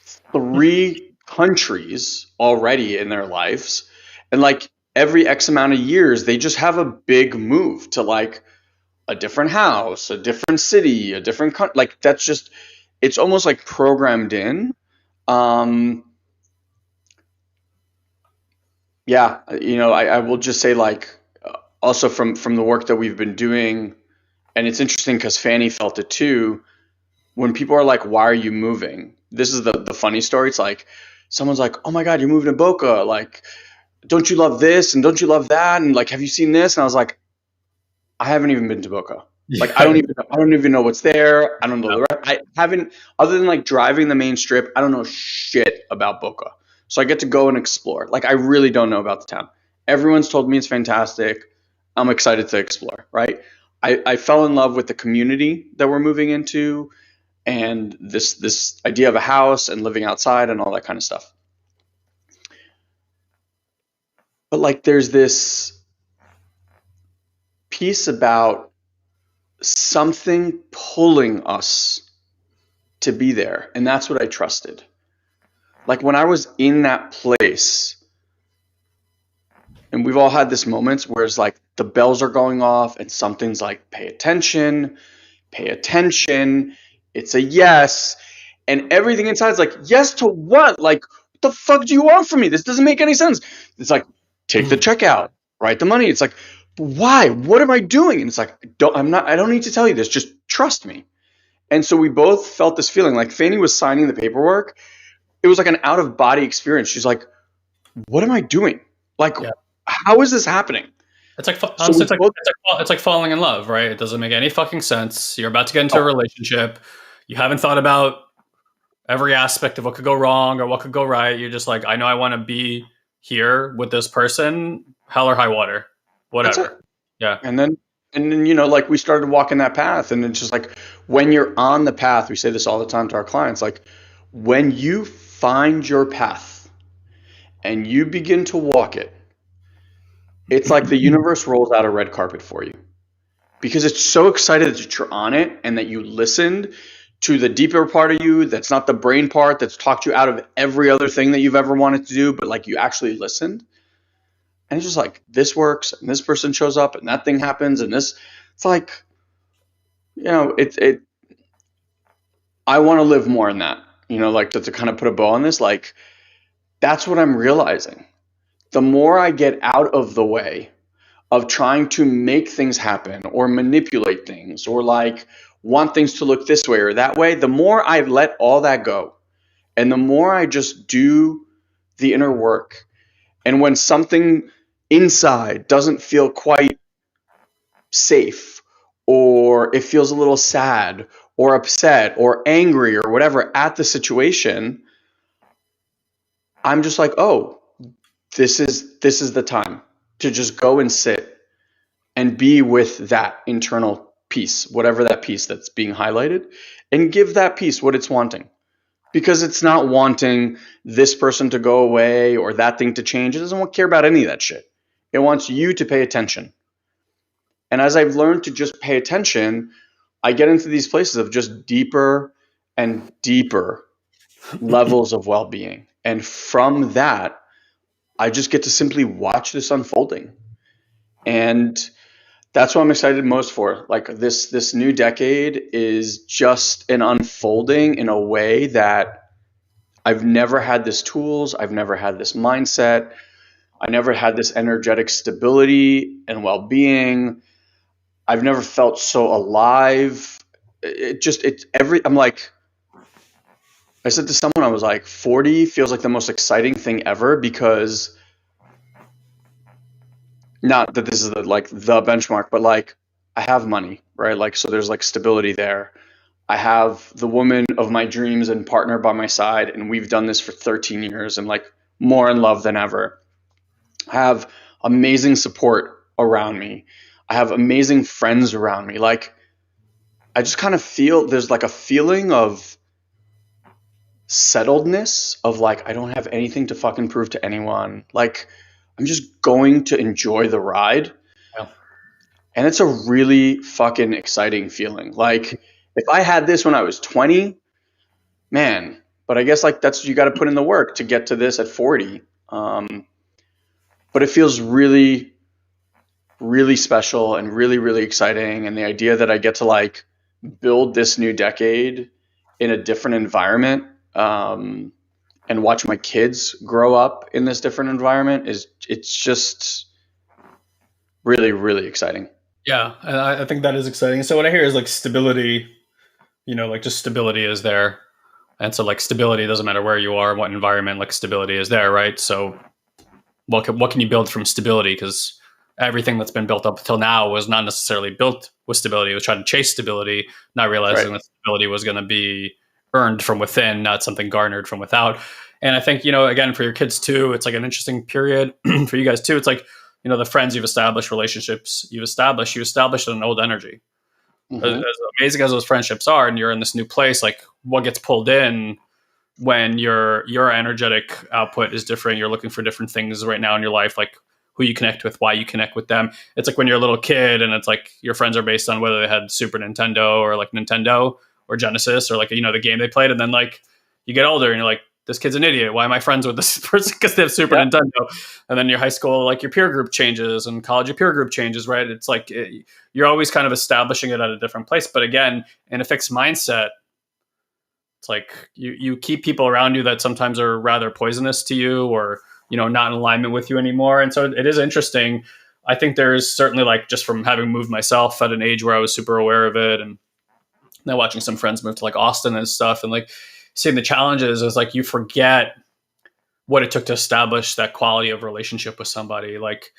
3 countries already in their lives. And every X amount of years, they just have a big move to a different house, a different city, a different country. That's just, it's almost programmed in. Yeah, I will just say also from the work that we've been doing, and it's interesting because Fanny felt it too. When people are why are you moving? This is the funny story. It's someone's oh my God, you're moving to Boca. Don't you love this? And don't you love that? And have you seen this? And I was I haven't even been to Boca. I don't even know what's there. I don't know the rest. I haven't, other than driving the main strip, I don't know shit about Boca. So I get to go and explore. I really don't know about the town. Everyone's told me it's fantastic. I'm excited to explore, right? I fell in love with the community that we're moving into, and this idea of a house and living outside and all that kind of stuff. But there's this piece about something pulling us to be there, and that's what I trusted. When I was in that place, and we've all had this moments where it's the bells are going off and something's pay attention. It's a yes. And everything inside is yes to what? What the fuck do you want from me? This doesn't make any sense. It's take the check out, write the money. It's why? What am I doing? And it's I don't need to tell you this. Just trust me. And so we both felt this feeling. Fanny was signing the paperwork. It was an out of body experience. She's what am I doing? How is this happening? It's it's like falling in love, right? It doesn't make any fucking sense. You're about to get into a relationship. You haven't thought about every aspect of what could go wrong or what could go right. You're just I know I want to be here with this person, hell or high water, whatever. Yeah. And then we started walking that path, and it's just when you're on the path, we say this all the time to our clients, when you find your path and you begin to walk it, it's the universe rolls out a red carpet for you. because it's so excited that you're on it and that you listened to the deeper part of you that's not the brain part that's talked you out of every other thing that you've ever wanted to do, but like you actually listened. And it's just like, this works and this person shows up and that thing happens and this, it's like, I want to live more in that, like to kind of put a bow on this, like that's what I'm realizing. The more I get out of the way of trying to make things happen or manipulate things or like want things to look this way or that way, the more I let all that go and the more I just do the inner work. And when something inside doesn't feel quite safe or it feels a little sad or upset or angry or whatever at the situation, I'm just like, oh, this is the time to just go and sit and be with that internal piece, whatever that piece that's being highlighted, and give that piece what it's wanting. Because it's not wanting this person to go away or that thing to change. It doesn't care about any of that shit. It wants you to pay attention. And as I've learned to just pay attention, I get into these places of just deeper and deeper levels of well-being. And from that, I just get to simply watch this unfolding. And that's what I'm excited most for. Like this new decade is just an unfolding in a way that I've never had this tools, I've never had this mindset, I never had this energetic stability and well-being. I've never felt so alive. I'm like, I said to someone, I was like, 40 feels like the most exciting thing ever, because not that this is the benchmark, but like I have money, right? Like, so there's like stability there. I have the woman of my dreams and partner by my side, and we've done this for 13 years and like more in love than ever. I have amazing support around me. I have amazing friends around me. Like, I just kind of feel there's like a feeling of settledness of like, I don't have anything to fucking prove to anyone. Like, I'm just going to enjoy the ride. Yeah. And it's a really fucking exciting feeling. Like, if I had this when I was 20, man, but I guess like that's, you got to put in the work to get to this at 40. But it feels really, really special and really, really exciting. And the idea that I get to like build this new decade in a different environment, and watch my kids grow up in this different environment it's just really, really exciting. Yeah, and I think that is exciting. So what I hear is like stability, like just stability is there. And so like stability doesn't matter where you are, what environment, like stability is there, right? So what can you build from stability? Because everything that's been built up until now was not necessarily built with stability. It was trying to chase stability, not realizing Right. that stability was going to be earned from within, not something garnered from without. And I think, again, for your kids too, it's like an interesting period for you guys too. It's like, the friends you've established, relationships you established an old energy. As amazing as those friendships are, and you're in this new place, like what gets pulled in when your energetic output is different. You're looking for different things right now in your life, like who you connect with, why you connect with them. It's like when you're a little kid and it's like your friends are based on whether they had Super Nintendo or like Nintendo or Genesis or like, the game they played. And then like you get older and you're like, this kid's an idiot. Why am I friends with this person? Because they have Super Yeah. Nintendo. And then your high school, like your peer group changes, and college, your peer group changes, right? It's like you're always kind of establishing it at a different place. But again, in a fixed mindset, it's like you keep people around you that sometimes are rather poisonous to you, or not in alignment with you anymore. And so it is interesting. I think there's certainly, like, just from having moved myself at an age where I was super aware of it, and now watching some friends move to like Austin and stuff, and like seeing the challenges, is like you forget what it took to establish that quality of relationship with somebody. Like,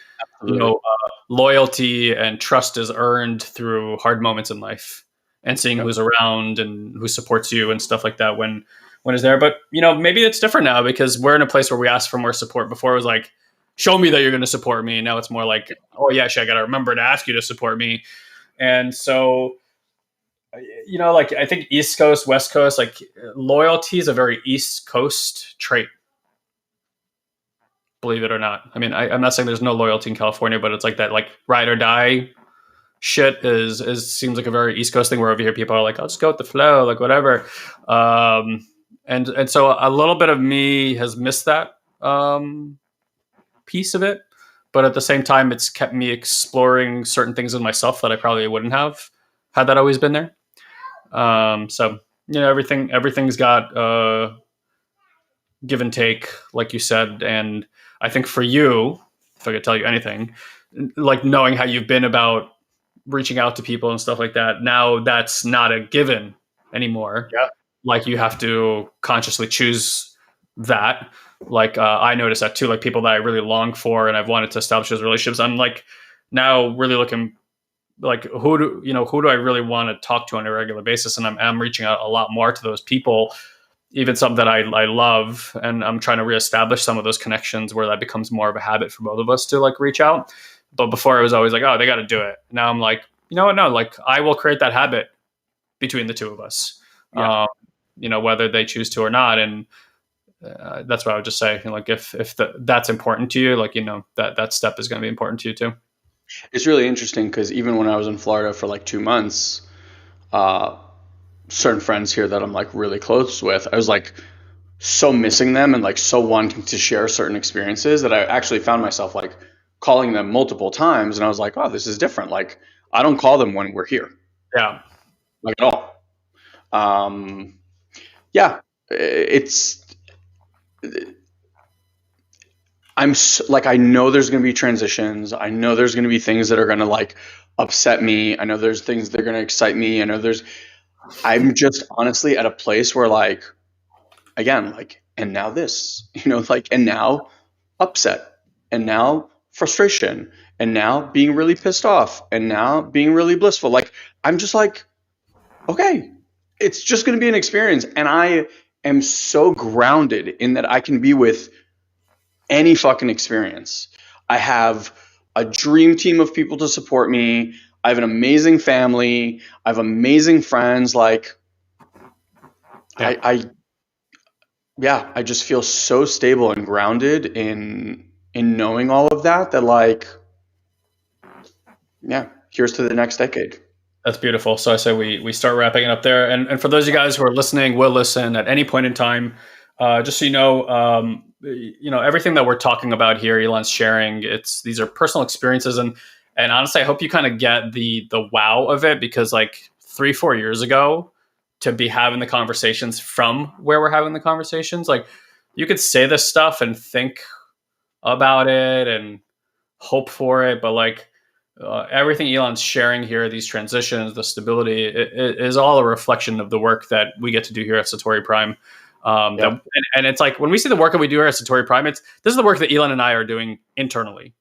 loyalty and trust is earned through hard moments in life, and seeing Yep. who's around and who supports you and stuff like that when it's there. But maybe it's different now, because we're in a place where we ask for more support. Before it was like, show me that you're going to support me. Now it's more like, oh yeah, I got to remember to ask you to support me. And so, like, I think East Coast, West Coast, like loyalty is a very East Coast trait, believe it or not. I mean, I'm not saying there's no loyalty in California, but it's like that, like ride or die shit is seems like a very East Coast thing, where over here people are like, I'll just go with the flow, like whatever. And so a little bit of me has missed that piece of it, but at the same time, it's kept me exploring certain things in myself that I probably wouldn't have had that always been there. So everything's got give and take, like you said, and I think for you, if I could tell you anything, like knowing how you've been about reaching out to people and stuff like that, now that's not a given anymore. Yeah. Like you have to consciously choose that. Like I noticed that too. Like people that I really long for and I've wanted to establish those relationships, I'm like now really looking like who do I really want to talk to on a regular basis, and I'm reaching out a lot more to those people, even some that I love, and I'm trying to reestablish some of those connections where that becomes more of a habit for both of us to like reach out. But before I was always like, oh, they got to do it. Now I'm like, you know what? No, like I will create that habit between the two of us, Yeah. whether they choose to or not. And that's what I would just say. Like if that's important to you, like, that step is going to be important to you too. It's really interesting because even when I was in Florida for like 2 months, uh, certain friends here that I'm like really close with, I was like so missing them and like so wanting to share certain experiences that I actually found myself like calling them multiple times. And I was like, oh, this is different. Like I don't call them when we're here, Yeah. like at all. Yeah, it's like I know there's going to be transitions. I know there's going to be things that are going to like upset me. I know there's things that are going to excite me. I'm just honestly at a place where like again like and now this, like and now upset and now frustration and now being really pissed off and now being really blissful. Like I'm just like okay, it's just going to be an experience and I am so grounded in that I can be with any fucking experience. I have a dream team of people to support me. I have an amazing family. I have amazing friends. Like, Yeah. I just feel so stable and grounded in knowing all of that. That like, yeah, here's to the next decade. That's beautiful. So I say we start wrapping it up there. And for those of you guys who are listening, will listen at any point in time. Just so everything that we're talking about here, Ilan's sharing, these are personal experiences, and honestly, I hope you kind of get the wow of it, because like 3-4 years ago, to be having the conversations from where we're having the conversations, like you could say this stuff and think about it and hope for it, but like everything Ilan's sharing here, these transitions, the stability, it is all a reflection of the work that we get to do here at Satori Prime. And it's like when we see the work that we do here at Satori Prime, this is the work that Ilan and I are doing internally.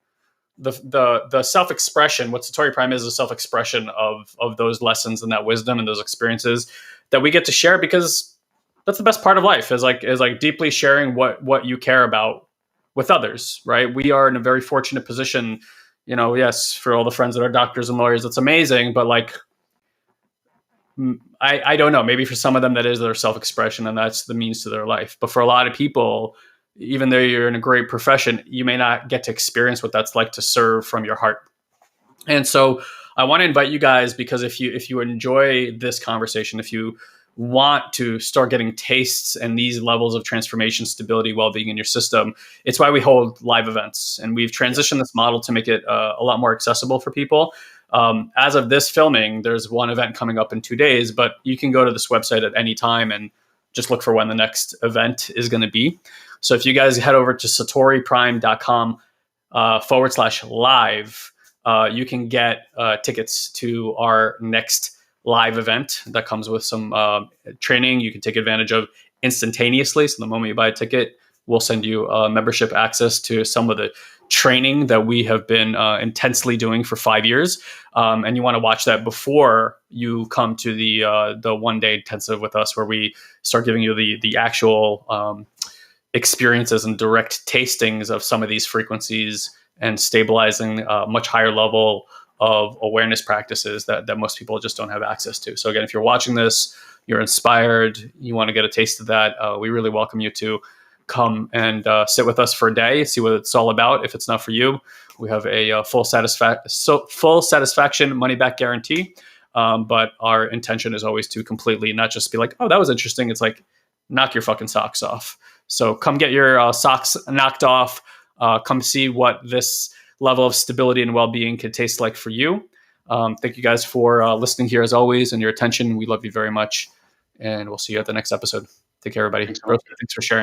The self-expression, what Satori Prime is a self-expression of those lessons and that wisdom and those experiences that we get to share, because that's the best part of life, is like deeply sharing what you care about with others, right? We are in a very fortunate position, yes, for all the friends that are doctors and lawyers, it's amazing, but like I don't know, maybe for some of them that is their self-expression and that's the means to their life. But for a lot of people, even though you're in a great profession, you may not get to experience what that's like to serve from your heart. And so I want to invite you guys, because if you enjoy this conversation, if you want to start getting tastes and these levels of transformation, stability, well-being in your system, it's why we hold live events. And we've transitioned this model to make it a lot more accessible for people. As of this filming, there's one event coming up in 2 days, but you can go to this website at any time and just look for when the next event is going to be. So if you guys head over to satoriprime.com /live, you can get tickets to our next live event that comes with some training you can take advantage of instantaneously. So the moment you buy a ticket, we'll send you membership access to some of the training that we have been intensely doing for 5 years. And you want to watch that before you come to the 1 day intensive with us, where we start giving you the actual experiences and direct tastings of some of these frequencies and stabilizing a much higher level of awareness practices that most people just don't have access to. So again, if you're watching this, you're inspired, you want to get a taste of that, we really welcome you to come and sit with us for a day, see what it's all about. If it's not for you, we have a full satisfaction money back guarantee. But our intention is always to completely not just be like, oh, that was interesting. It's like, knock your fucking socks off. So come get your socks knocked off. Come see what this level of stability and well-being could taste like for you. Thank you guys for listening here as always and your attention. We love you very much. And we'll see you at the next episode. Take care, everybody. Thanks for sharing.